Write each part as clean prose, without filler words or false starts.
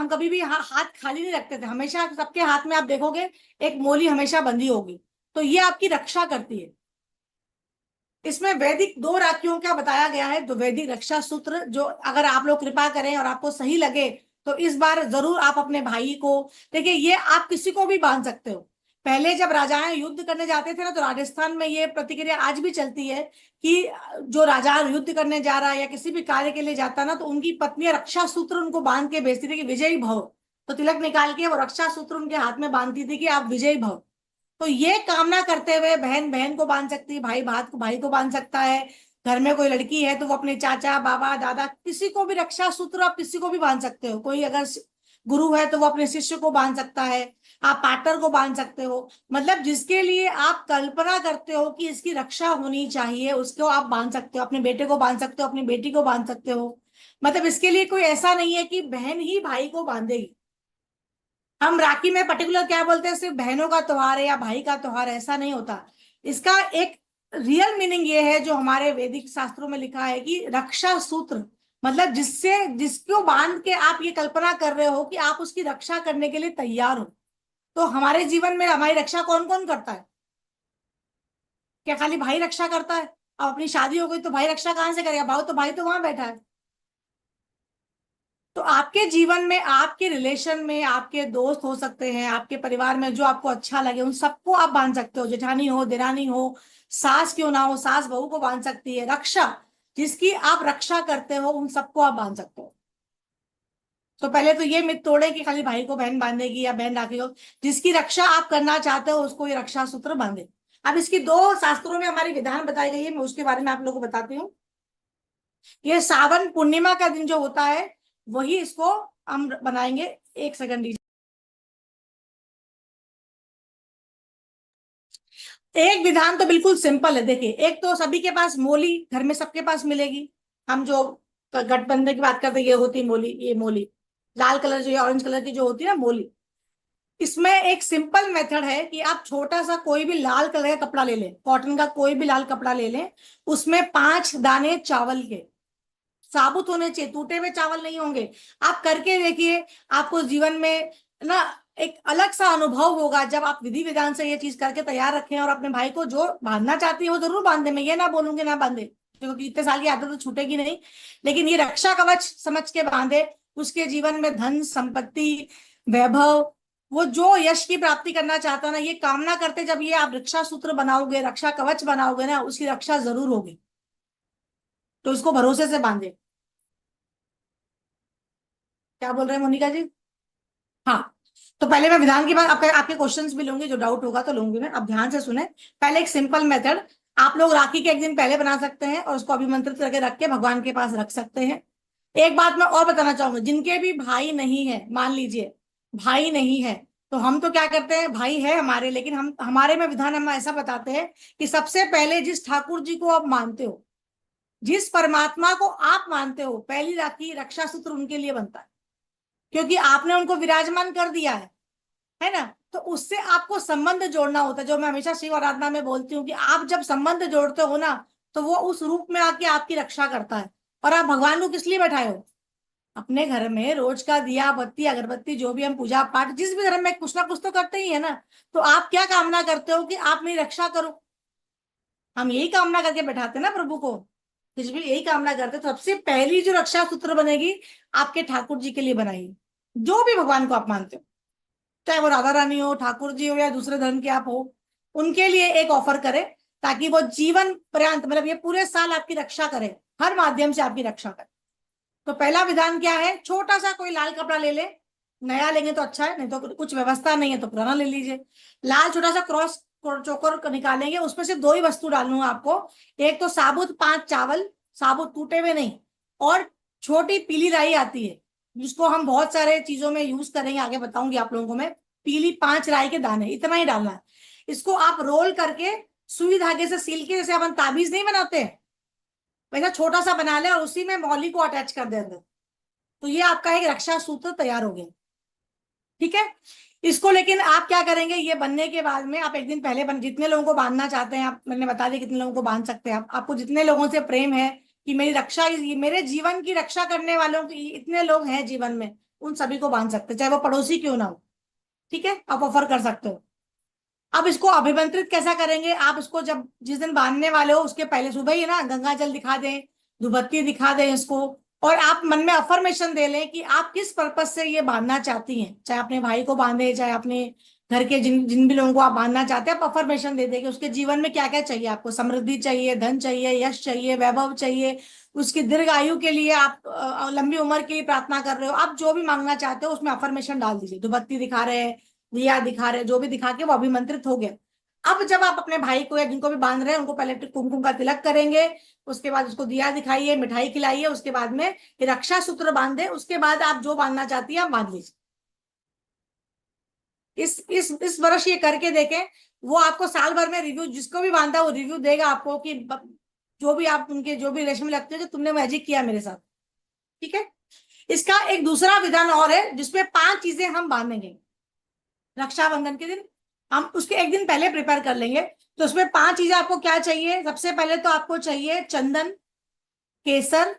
हम कभी भी हाथ खाली नहीं रखते थे, हमेशा सबके हाथ में आप देखोगे एक मोली हमेशा बंधी होगी, तो ये आपकी रक्षा करती है। इसमें वैदिक 2 राखियों का बताया गया है, तो वैदिक रक्षा सूत्र, जो अगर आप लोग कृपा करें और आपको सही लगे तो इस बार जरूर आप अपने भाई को, देखिए ये आप किसी को भी बांध सकते हो। पहले जब राजाएं युद्ध करने जाते थे ना, तो राजस्थान में ये प्रतिक्रिया आज भी चलती है कि जो राजा युद्ध करने जा रहा है या किसी भी कार्य के लिए जाता ना, तो उनकी पत्नियां रक्षा सूत्र उनको बांध के भेजती थी कि विजयी भव। तो तिलक निकाल के वो रक्षा सूत्र उनके हाथ में बांधती थी कि आप विजयी भव। तो ये कामना करते हुए बहन बहन को बांध सकती है, भाई को बांध सकता है। घर में कोई लड़की है तो वो अपने चाचा बाबा दादा किसी को भी रक्षा सूत्र आप किसी को भी बांध सकते हो। कोई अगर गुरु है तो वो अपने शिष्य को बांध सकता है, आप पार्टनर को बांध सकते हो। मतलब जिसके लिए आप कल्पना करते हो कि इसकी रक्षा होनी चाहिए उसको आप बांध सकते हो। अपने बेटे को बांध सकते हो, अपनी बेटी को बांध सकते हो। मतलब इसके लिए कोई ऐसा नहीं है कि बहन ही भाई को बांधेगी। हम राखी में पर्टिकुलर क्या बोलते हैं, सिर्फ बहनों का त्योहार है या भाई का त्योहार, ऐसा नहीं होता। इसका एक रियल मीनिंग ये है जो हमारे वैदिक शास्त्रों में लिखा है कि रक्षा सूत्र, मतलब जिससे जिसको बांध के आप ये कल्पना कर रहे हो कि आप उसकी रक्षा करने के लिए तैयार हो। तो हमारे जीवन में हमारी रक्षा कौन कौन करता है? क्या खाली भाई रक्षा करता है? अब अपनी शादी हो गई तो भाई रक्षा कहां से करेगा? भाई तो वहां बैठा है। तो आपके जीवन में, आपके रिलेशन में, आपके दोस्त हो सकते हैं, आपके परिवार में जो आपको अच्छा लगे उन सबको आप बांध सकते हो। जेठानी हो, देरानी हो, सास क्यों ना हो, सास बहू को बांध सकती है। रक्षा, जिसकी आप रक्षा करते हो उन सबको आप बांध सकते हो। तो पहले तो ये मिथ तोड़े कि खाली भाई को बहन बांधेगी या बहन राखी को। जिसकी रक्षा आप करना चाहते हो उसको ये रक्षा सूत्र बांधे। अब इसकी 2 शास्त्रों में हमारी विधान बताई गई है, मैं उसके बारे में आप लोगों को बताती हूँ। ये सावन पूर्णिमा का दिन जो होता है वही इसको हम बनाएंगे। एक सेकंड दीजिए। एक विधान तो बिल्कुल सिंपल है, देखिए एक तो सभी के पास मोली घर में सबके पास मिलेगी। हम जो गठबंधन की बात करते हैं ये होती मोली, ये मोली लाल कलर जो, ऑरेंज कलर की जो होती है ना मोली। इसमें एक सिंपल मेथड है कि आप छोटा सा कोई भी लाल कलर का कपड़ा ले लें, कॉटन का कोई भी लाल कपड़ा ले लें, उसमें 5 दाने चावल के, साबुत होने चाहिए, टूटे हुए चावल नहीं होंगे। आप करके देखिए, आपको जीवन में ना एक अलग सा अनुभव होगा जब आप विधि विधान से ये चीज करके तैयार रखें। और अपने भाई को जो बांधना चाहती है वो जरूर बांधे, मैं ये ना बोलूंगी ना बांधे, क्योंकि इतने साल की आदत तो छूटेगी नहीं। लेकिन ये रक्षा कवच समझ के बांधे। उसके जीवन में धन संपत्ति वैभव, वो जो यश की प्राप्ति करना चाहता है ना, ये कामना करते जब ये आप रक्षा सूत्र बनाओगे, रक्षा कवच बनाओगे ना, उसकी रक्षा जरूर होगी। तो इसको भरोसे से बांधे। क्या बोल रहे हैं मोनिका जी? हाँ। तो पहले मैं विधान की बात, आपके आपके क्वेश्चंस भी लूंगी, जो डाउट होगा तो लूंगी मैं। अब ध्यान से सुने। पहले एक सिंपल मेथड, आप लोग राखी के एक दिन पहले बना सकते हैं और उसको अभिमंत्रित करके रख के भगवान के पास रख सकते हैं। एक बात मैं और बताना चाहूंगी, जिनके भी भाई नहीं है, मान लीजिए भाई नहीं है, तो हम तो क्या करते हैं, भाई है हमारे, लेकिन हम हमारे में विधान हम ऐसा बताते हैं कि सबसे पहले जिस ठाकुर जी को आप मानते हो, जिस परमात्मा को आप मानते हो, पहली राखी रक्षा सूत्र उनके लिए बनता है। क्योंकि आपने उनको विराजमान कर दिया है ना। तो उससे आपको संबंध जोड़ना होता है, जो मैं हमेशा शिव आराधना में बोलती हूँ कि आप जब संबंध जोड़ते हो ना, तो वो उस रूप में आके आपकी रक्षा करता है। और आप भगवान को किस लिए बैठाए हो? अपने घर में रोज का दिया बत्ती अगरबत्ती जो भी हम पूजा पाठ जिस भी धर्म में कुछ ना कुछ तो करते ही है ना। तो आप क्या कामना करते हो कि आप मेरी रक्षा करो। हम यही कामना करके बैठाते हैं ना प्रभु को, कुछ भी यही कामना करते। तो सबसे पहली जो रक्षा सूत्र बनेगी आपके ठाकुर जी के लिए बनाइए, जो भी भगवान को आप मानते हो, चाहे वो राधा रानी हो, ठाकुर जी हो, या दूसरे धर्म के आप हो, उनके लिए एक ऑफर करें, ताकि वो जीवन पर्यंत, मतलब ये पूरे साल आपकी रक्षा करे, हर माध्यम से आपकी रक्षा करे। तो पहला विधान क्या है, छोटा सा कोई लाल कपड़ा ले ले, नया लेंगे तो अच्छा है, नहीं तो कुछ व्यवस्था नहीं है तो पुराना ले लीजिए। लाल छोटा सा क्रॉस चोकर निकालेंगे, उसमें सिर्फ 2 ही वस्तु डालूंगा आपको। एक तो साबुत 5 चावल, साबुत टूटे हुए नहीं, और छोटी पीली राई आती है जिसको हम बहुत सारे चीजों में यूज करेंगे, आगे बताऊंगी आप लोगों को मैं। पीली 5 राई के दाने, इतना ही डालना है। इसको आप रोल करके सुई धागे से सील के, जैसे अपन ताबीज नहीं बनाते हैं, वैसा छोटा सा बना ले और उसी में मौली को अटैच कर दे अंदर। तो ये आपका एक रक्षा सूत्र तैयार हो गया। ठीक है। इसको लेकिन आप क्या करेंगे, ये बनने के बाद में आप एक दिन पहले जितने लोगों को बांधना चाहते हैं आप, मैंने बता दिया कितने लोगों को बांध सकते हैं आप। आपको जितने लोगों से प्रेम है कि मेरी रक्षा, ये मेरे जीवन की रक्षा करने वालों की इतने लोग हैं जीवन में, उन सभी को बांध सकते हैं, चाहे वो पड़ोसी क्यों ना हो। ठीक है, आप ऑफर कर सकते हो। अब इसको अभिमंत्रित कैसा करेंगे, आप इसको जब जिस दिन बांधने वाले हो उसके पहले सुबह ही ना गंगा जल दिखा दें, धूपबत्ती दिखा दें इसको, और आप मन में अफर्मेशन दे लें कि आप किस पर्पज से ये बांधना चाहती हैं, चाहे अपने भाई को बांधे, चाहे अपने घर के जिन जिन भी लोगों को आप बांधना चाहते हैं, आप अफर्मेशन दे दें कि उसके जीवन में क्या क्या चाहिए, आपको समृद्धि चाहिए, धन चाहिए, यश चाहिए, वैभव चाहिए, उसकी दीर्घ आयु के लिए आप लंबी उम्र की प्रार्थना कर रहे हो, आप जो भी मांगना चाहते हो उसमें अफर्मेशन डाल दीजिए, धूपबत्ती दिखा रहे हैं, दिया दिखा रहे, जो भी दिखा के वो अभिमंत्रित हो गया। अब जब आप अपने भाई को या जिनको भी बांध रहे हैं उनको पहले कुमकुम का तिलक करेंगे, उसके बाद उसको दिया दिखाइए, मिठाई खिलाइए, उसके बाद में ये रक्षा सूत्र बांधे, उसके बाद आप जो बांधना चाहती है आप बांध लीजिए। इस वर्ष ये करके देखें, वो आपको साल भर में रिव्यू, जिसको भी बांधा वो रिव्यू देगा आपको कि जो भी आप उनके जो भी रिलेशन में लगते हो कि तुमने मैजिक किया मेरे साथ। ठीक है, इसका एक दूसरा विधान और है जिसमें 5 चीजें हम बांधेंगे रक्षाबंधन के दिन। हम उसके एक दिन पहले प्रिपेयर कर लेंगे। तो उसमें 5 चीजें आपको क्या चाहिए, सबसे पहले तो आपको चाहिए चंदन, केसर,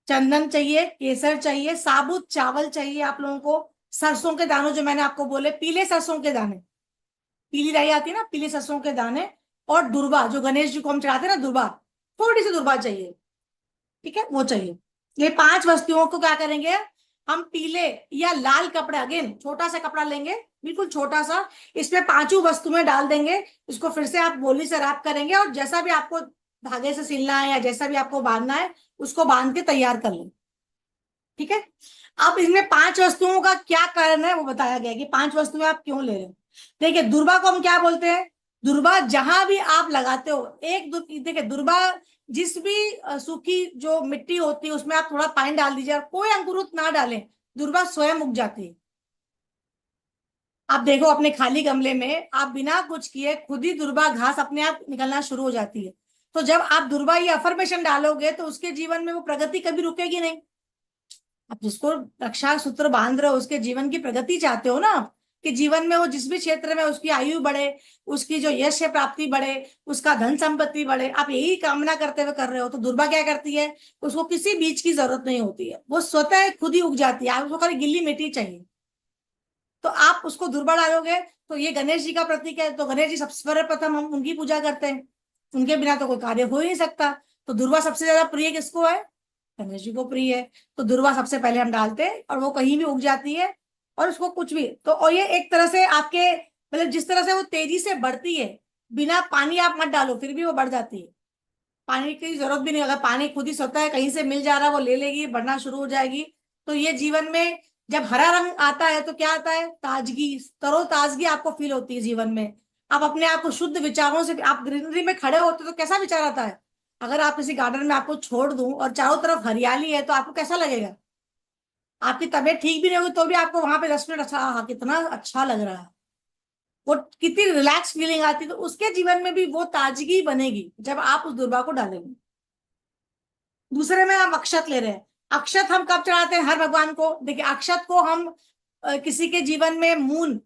चंदन चाहिए, केसर चाहिए, साबुत चावल चाहिए आप लोगों को, सरसों के दानों जो मैंने आपको बोले, पीले सरसों के दाने, पीली राई आती है ना, पीले सरसों के दाने, और दुर्बा जो गणेश जी को हम चढ़ाते हैं ना, दुर्बा, थोड़ी सी दुर्बा चाहिए। ठीक है, वो चाहिए। ये 5 वस्तुओं को क्या करेंगे, हम पीले या लाल कपड़ा, अगेन छोटा सा कपड़ा लेंगे, बिल्कुल छोटा सा, इसमें 5 वस्तुएं डाल देंगे, इसको फिर से आप बोली से रैप करेंगे, और जैसा भी आपको धागे से सिलना है या जैसा भी आपको बांधना है उसको बांध के तैयार कर लें। ठीक है, अब इसमें 5 वस्तुओं का क्या कारण है वो बताया गया कि 5 वस्तुएं आप क्यों ले रहे हो। देखिए, दुर्बा को हम क्या बोलते हैं, दुर्बा जहां भी आप लगाते हो, देखिए दुर्बा जिस भी सूखी जो मिट्टी होती है उसमें आप थोड़ा पानी डाल दीजिए और कोई अंकुरित ना डालें, दुर्बा स्वयं उग जाती है। आप देखो अपने खाली गमले में आप बिना कुछ किए खुद ही दुर्बा घास अपने आप निकलना शुरू हो जाती है। तो जब आप दुर्बा ये अफर्मेशन डालोगे तो उसके जीवन में वो प्रगति कभी रुकेगी नहीं। आप जिसको रक्षा सूत्र बांध रहे हो उसके जीवन की प्रगति चाहते हो ना आप, कि जीवन में वो जिस भी क्षेत्र में उसकी आयु बढ़े, उसकी जो यश प्राप्ति बढ़े, उसका धन संपत्ति बढ़े, आप यही कामना करते हुए कर रहे हो। तो दुर्बा क्या करती है, उसको किसी बीज की जरूरत नहीं होती है, वो स्वतः खुद ही उग जाती है, आप उसको खाली गिल्ली मिट्टी चाहिए। तो आप उसको दुर्बा डालोगे तो ये गणेश जी का प्रतीक है, तो गणेश जी सबसे सर्वप्रथम हम उनकी पूजा करते हैं, उनके बिना तो कोई कार्य हो ही नहीं सकता। तो दुर्वा सबसे ज्यादा प्रिय किसको है, गणेश जी को प्रिय है। तो दुर्वा सबसे पहले हम डालते हैं और वो कहीं भी उग जाती है, और उसको कुछ भी तो, और ये एक तरह से आपके मतलब जिस तरह से वो तेजी से बढ़ती है, बिना पानी आप मत डालो फिर भी वो बढ़ जाती है, पानी की जरूरत भी नहीं, अगर पानी खुद ही स्वतः है कहीं से मिल जा रहा है वो ले लेगी, बढ़ना शुरू हो जाएगी। तो ये जीवन में जब हरा रंग आता है तो क्या आता है, ताजगी, तरोताजगी आपको फील होती है जीवन में। आप अपने आप को शुद्ध विचारों से, आप ग्रीनरी में खड़े होते हो तो कैसा विचार आता है, अगर आप किसी गार्डन में आपको छोड़ दूं और चारों तरफ हरियाली है तो आपको कैसा लगेगा, आपकी तबीयत ठीक भी नहीं होगी तो भी आपको वहां पे 10 मिनट अच्छा, हाँ कितना अच्छा लग रहा है, वो कितनी रिलैक्स फीलिंग आती है। तो उसके जीवन में भी वो ताजगी बनेगी जब आप उस दुर्बा को डालेंगे। दूसरे में हम अक्षत ले रहे हैं। अक्षत हम कब चढ़ाते हैं, हर भगवान को। देखिए अक्षत को हम किसी के जीवन में मून,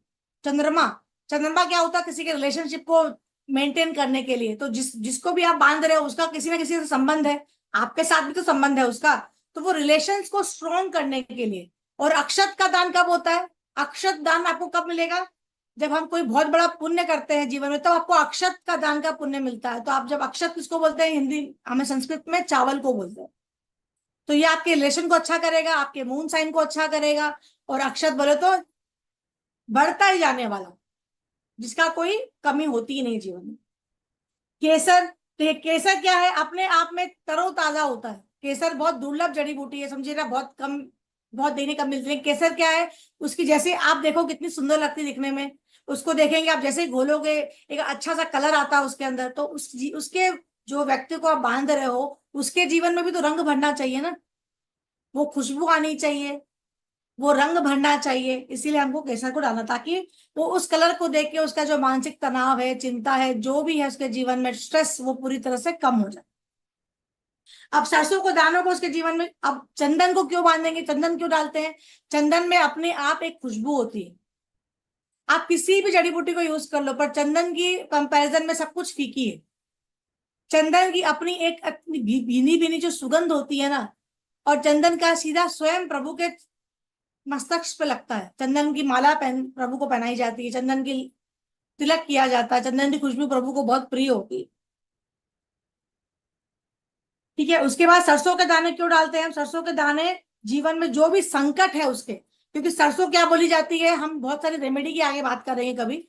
चंद्रमा, चंद्रमा क्या होता है, किसी के रिलेशनशिप को मेंटेन करने के लिए। तो जिसको भी आप बांध रहे हो उसका किसी ना किसी से संबंध है, आपके साथ भी तो संबंध है उसका, तो वो रिलेशंस को स्ट्रॉन्ग करने के लिए। और अक्षत का दान कब होता है, अक्षत दान आपको कब मिलेगा, जब हम कोई बहुत बड़ा पुण्य करते हैं जीवन में, तो आपको अक्षत का दान का पुण्य मिलता है। तो आप जब अक्षत किसको बोलते हैं, हिंदी हमें संस्कृत में चावल को बोलते हैं। तो ये आपके रिलेशन को अच्छा करेगा, आपके मून साइन को अच्छा करेगा, और अक्षत बोले तो बढ़ता ही जाने वाला, जिसका कोई कमी होती ही नहीं जीवन में। केसर, तो ये केसर क्या है, अपने आप में तरोताजा होता है। केसर बहुत दुर्लभ जड़ी बूटी है, समझिए ना, बहुत कम, बहुत देने कम मिलती है। केसर क्या है, उसकी जैसे आप देखो कितनी सुंदर लगती है दिखने में, उसको देखेंगे आप जैसे ही घोलोगे एक अच्छा सा कलर आता है उसके अंदर, तो उसके जो व्यक्ति को आप बांध रहे हो उसके जीवन में भी तो रंग भरना चाहिए ना, वो खुशबू आनी चाहिए, वो रंग भरना चाहिए, इसीलिए हमको केसर को डालना, ताकि वो उस कलर को देख के उसका जो मानसिक तनाव है, चिंता है, जो भी है उसके जीवन में स्ट्रेस, वो पूरी तरह से कम हो जाए। अब सरसों को दानों को उसके जीवन में, अब चंदन को क्यों बांधेंगे, चंदन क्यों डालते हैं, चंदन में अपने आप एक खुशबू होती है। आप किसी भी जड़ी बूटी को यूज कर लो पर चंदन की कंपैरिजन में सब कुछ फीकी है। चंदन की अपनी एक भीनी भीनी जो सुगंध होती है ना, और चंदन का सीधा स्वयं प्रभु के मस्तक पे लगता है, चंदन की माला पहन प्रभु को पहनाई जाती है, चंदन की तिलक किया जाता है, चंदन की खुशबू प्रभु को बहुत प्रिय होती है। ठीक है, उसके बाद सरसों के दाने क्यों डालते हैं हम? सरसों के दाने जीवन में जो भी संकट है उसके, क्योंकि सरसों क्या बोली जाती है, हम बहुत सारी रेमेडी की आगे बात करेंगे कभी।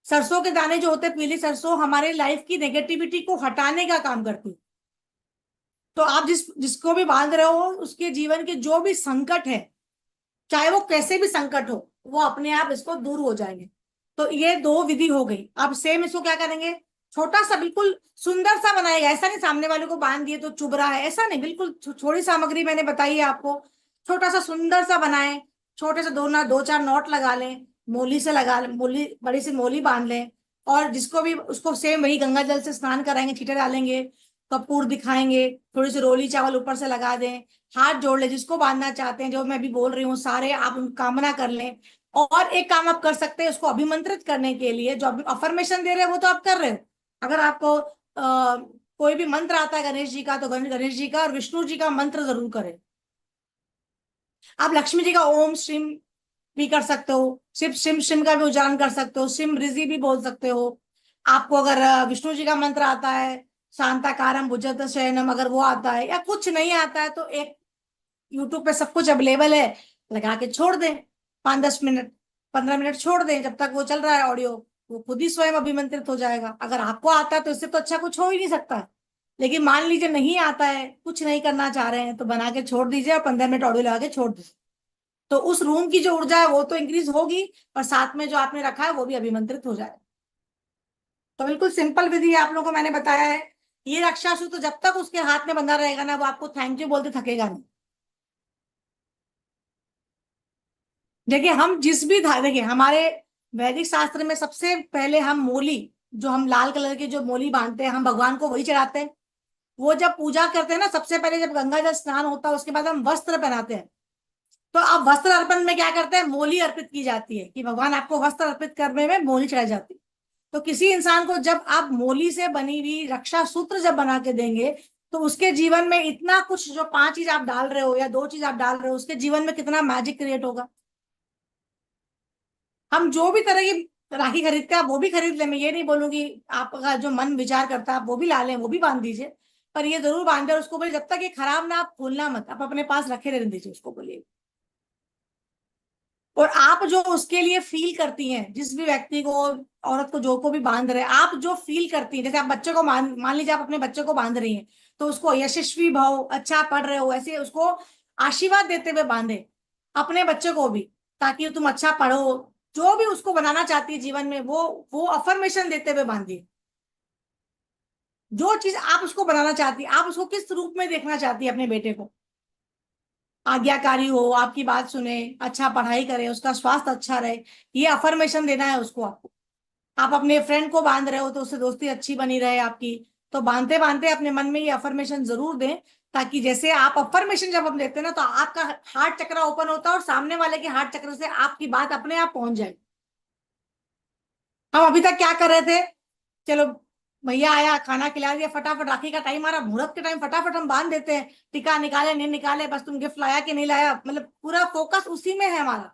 सरसों के दाने जो होते हैं, पीली सरसों, हमारे लाइफ की नेगेटिविटी को हटाने का काम करती है। तो आप जिसको भी बांध रहे हो, उसके जीवन के जो भी संकट है, चाहे वो कैसे भी संकट हो, वो अपने आप इसको दूर हो जाएंगे। तो ये दो विधि हो गई। अब सेम इसको क्या करेंगे, छोटा सा बिल्कुल सुंदर सा बनाएगा। ऐसा नहीं सामने वाले को बांध दिए तो चुभ रहा है, ऐसा नहीं, बिल्कुल थोड़ी सामग्री मैंने बताई है आपको। छोटा सा सुंदर सा बनाए, छोटे से दो चार नोट लगा लें, मोली से लगा लें, मोली बड़ी सी मोली बांध लें। और जिसको भी, उसको सेम वही गंगा जल से स्नान कराएंगे, छींटे डालेंगे, कपूर दिखाएंगे, थोड़ी सी रोली चावल ऊपर से लगा दें, हाथ जोड़ ले, जिसको बांधना चाहते हैं, जो मैं भी बोल रही हूँ सारे आप कामना कर लें। और एक काम आप कर सकते हैं, उसको अभिमंत्रित करने के लिए, जो अफर्मेशन दे रहे हैं वो तो आप कर रहे हो। अगर आपको कोई भी मंत्र आता है गणेश जी का, तो गणेश जी का और विष्णु जी का मंत्र जरूर करें। आप लक्ष्मी जी का ओम श्रीम भी कर सकते हो, शिव शिम शिम का भी उच्चारण कर सकते हो, सिम रिजी भी बोल सकते हो। आपको अगर विष्णु जी का मंत्र आता है, शांताकारम भुजग शयनम, अगर वो आता है, या कुछ नहीं आता है, तो एक यूट्यूब पे सब कुछ अवेलेबल है, लगा के छोड़ दें, 5-10 मिनट, 15 मिनट छोड़ दें, जब तक वो चल रहा है ऑडियो, वो खुद ही स्वयं अभिमंत्रित हो जाएगा। अगर आपको आता है तो इससे तो अच्छा कुछ हो ही नहीं सकता है। लेकिन मान लीजिए नहीं आता है, कुछ नहीं करना चाह रहे हैं, तो बना के छोड़ दीजिए और 15 मिनट ऑडियो लगा के छोड़ दीजिए। तो उस रूम की जो ऊर्जा है वो तो इंक्रीज होगी, और साथ में जो आपने रखा है वो भी अभिमंत्रित हो जाएगा। तो बिल्कुल सिंपल विधि आप लोगों को मैंने बताया है। ये रक्षासूत्र जब तक उसके हाथ में बंधा रहेगा ना, वो आपको थैंक यू बोलते थकेगा नहीं। देखिए हम जिस भी देखिए हमारे वैदिक शास्त्र में सबसे पहले हम मोली, जो हम लाल कलर की जो मोली बांधते हैं, हम भगवान को वही चढ़ाते हैं। वो जब पूजा करते हैं ना, सबसे पहले जब गंगा जल स्नान होता है, उसके बाद हम वस्त्र पहनाते हैं। तो आप वस्त्र अर्पण में क्या करते हैं, मोली अर्पित की जाती है, कि भगवान आपको वस्त्र अर्पित करने में मोली चढ़ाई जाती है। तो किसी इंसान को जब आप मोली से बनी हुई रक्षा सूत्र जब बना के देंगे, तो उसके जीवन में इतना कुछ, जो 5 चीज आप डाल रहे हो या 2 चीज आप डाल रहे हो, उसके जीवन में कितना मैजिक क्रिएट होगा। हम जो भी तरह की राखी खरीदते हैं, आप वो भी खरीद लें, मैं ये नहीं बोलूंगी, आपका जो मन विचार करता है आप वो भी ला लें, वो भी बांध दीजिए। पर ये जरूर बांधे, और उसको बोले जब तक ये खराब ना, आप खोलना मत, आप अपने पास रखे रहने दीजिए, उसको बोलिए। और आप जो उसके लिए फील करती हैं, जिस भी व्यक्ति को, औरत को, जो को भी बांध रहे हैं, आप जो फील करती हैं, जैसे आप बच्चे को मान लीजिए आप अपने बच्चे को बांध रही हैं, तो उसको यशस्वी भव, अच्छा पढ़ रहे हो, ऐसे उसको आशीर्वाद देते हुए बांधे, अपने बच्चे को भी, ताकि तुम अच्छा पढ़ो। जो भी उसको बनाना चाहती है जीवन में, वो अफर्मेशन देते हुए बांधिए। जो चीज आप उसको बनाना चाहती है, आप उसको किस रूप में देखना चाहती है अपने बेटे को, आज्ञाकारी हो, आपकी बात सुने, अच्छा पढ़ाई करे, उसका स्वास्थ्य अच्छा रहे, ये अफर्मेशन देना है उसको आपको। आप अपने फ्रेंड को बांध रहे हो तो उससे दोस्ती अच्छी बनी रहे आपकी। तो बांधते बांधते अपने मन में ये अफर्मेशन जरूर दें, ताकि जैसे आप अफर्मेशन जब हम देते हैं ना, तो आपका हार्ट चक्र ओपन होता है, और सामने वाले के हार्ट चक्र से आपकी बात अपने आप पहुंच जाए। हम अभी तक क्या कर रहे थे, चलो भैया आया, खाना खिला दिया, फटाफट राखी का टाइम आ रहा, मुहूर्त के टाइम फटाफट हम बांध देते हैं, टीका निकाले नहीं निकाले, बस तुम गिफ्ट लाया कि नहीं लाया, मतलब पूरा फोकस उसी में है हमारा।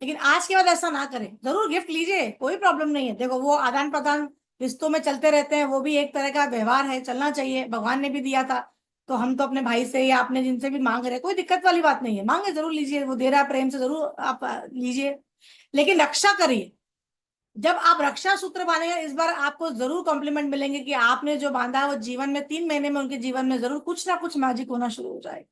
लेकिन आज के बाद ऐसा ना करें, जरूर गिफ्ट लीजिए, कोई प्रॉब्लम नहीं है, देखो वो आदान प्रदान रिश्तों में चलते रहते हैं, वो भी एक तरह का व्यवहार है, चलना चाहिए, भगवान ने भी दिया था। तो हम तो अपने भाई से या अपने जिनसे भी मांग रहे हैं, कोई दिक्कत वाली बात नहीं है, मांगे जरूर लीजिए, वो दे रहा है प्रेम से, जरूर आप लीजिए। लेकिन रक्षा करिए। जब आप रक्षा सूत्र बांधेंगे, इस बार आपको जरूर कॉम्प्लीमेंट मिलेंगे कि आपने जो बांधा है वो जीवन में 3 महीने में उनके जीवन में जरूर कुछ ना कुछ मैजिक होना शुरू हो जाएगा।